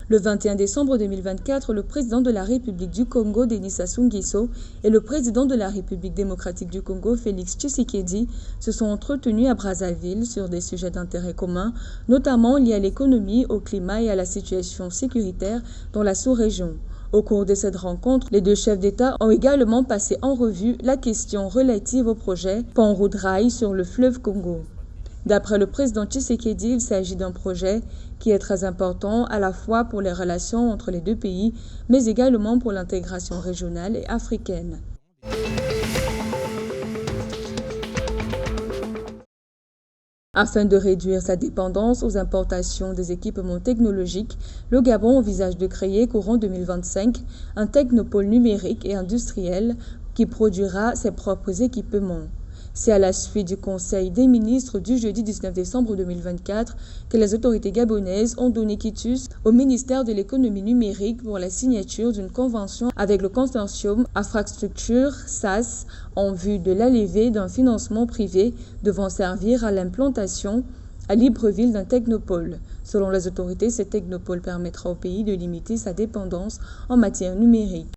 Le 21 décembre 2024, le président de la République du Congo, Denis Sassou Nguesso, et le président de la République démocratique du Congo, Félix Tshisekedi, se sont entretenus à Brazzaville sur des sujets d'intérêt commun, notamment liés à l'économie, au climat et à la situation sécuritaire dans la sous-région. Au cours de cette rencontre, les deux chefs d'État ont également passé en revue la question relative au projet Pont-Route-Rail sur le fleuve Congo. D'après le président Tshisekedi, il s'agit d'un projet qui est très important à la fois pour les relations entre les deux pays, mais également pour l'intégration régionale et africaine. Afin de réduire sa dépendance aux importations des équipements technologiques, le Gabon envisage de créer courant 2025 un technopôle numérique et industriel qui produira ses propres équipements. C'est à la suite du Conseil des ministres du jeudi 19 décembre 2024 que les autorités gabonaises ont donné quitus au ministère de l'économie numérique pour la signature d'une convention avec le consortium Infrastructure SAS en vue de la levée d'un financement privé devant servir à l'implantation à Libreville d'un technopôle. Selon les autorités, ce technopôle permettra au pays de limiter sa dépendance en matière numérique.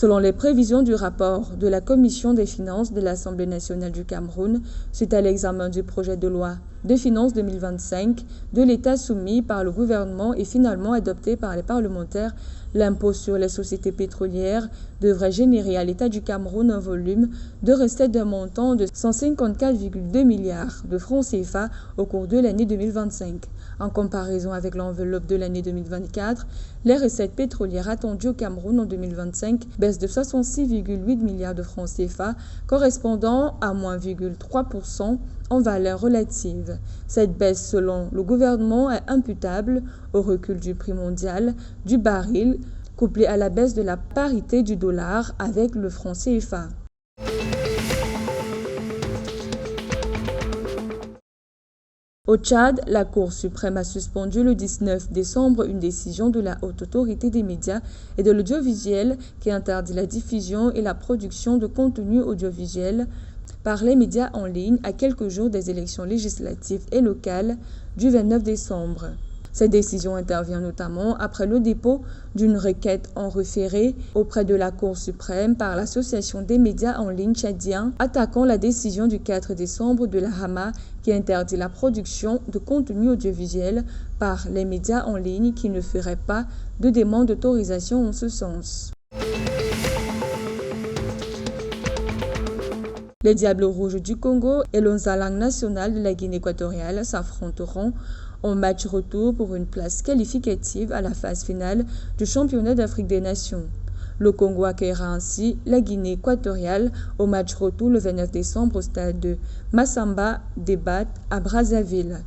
Selon les prévisions du rapport de la Commission des finances de l'Assemblée nationale du Cameroun, suite à l'examen du projet de loi de finances 2025 de l'État soumis par le gouvernement et finalement adopté par les parlementaires, l'impôt sur les sociétés pétrolières devrait générer à l'État du Cameroun un volume de recettes d'un montant de 154,2 milliards de francs CFA au cours de l'année 2025. En comparaison avec l'enveloppe de l'année 2024, les recettes pétrolières attendues au Cameroun en 2025 baissent de 66,8 milliards de francs CFA, correspondant à moins 0,3% en valeur relative. Cette baisse, selon le gouvernement, est imputable au recul du prix mondial du baril, couplé à la baisse de la parité du dollar avec le franc CFA. Au Tchad, la Cour suprême a suspendu le 19 décembre une décision de la Haute Autorité des médias et de l'audiovisuel qui interdit la diffusion et la production de contenu audiovisuel par les médias en ligne à quelques jours des élections législatives et locales du 29 décembre. Cette décision intervient notamment après le dépôt d'une requête en référé auprès de la Cour suprême par l'Association des médias en ligne tchadiens attaquant la décision du 4 décembre de la Hama qui interdit la production de contenu audiovisuel par les médias en ligne qui ne feraient pas de demande d'autorisation en ce sens. Les Diables Rouges du Congo et l'Onzalang National de la Guinée équatoriale s'affronteront en match retour pour une place qualificative à la phase finale du championnat d'Afrique des Nations. Le Congo accueillera ainsi la Guinée équatoriale au match retour le 29 décembre au stade de Massamba Débat à Brazzaville.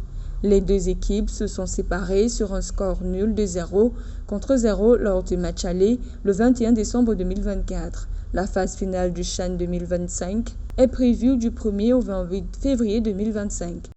Les deux équipes se sont séparées sur un score nul de 0 contre 0 lors du match aller le 21 décembre 2024. La phase finale du CHAN 2025 est prévue du 1er au 28 février 2025.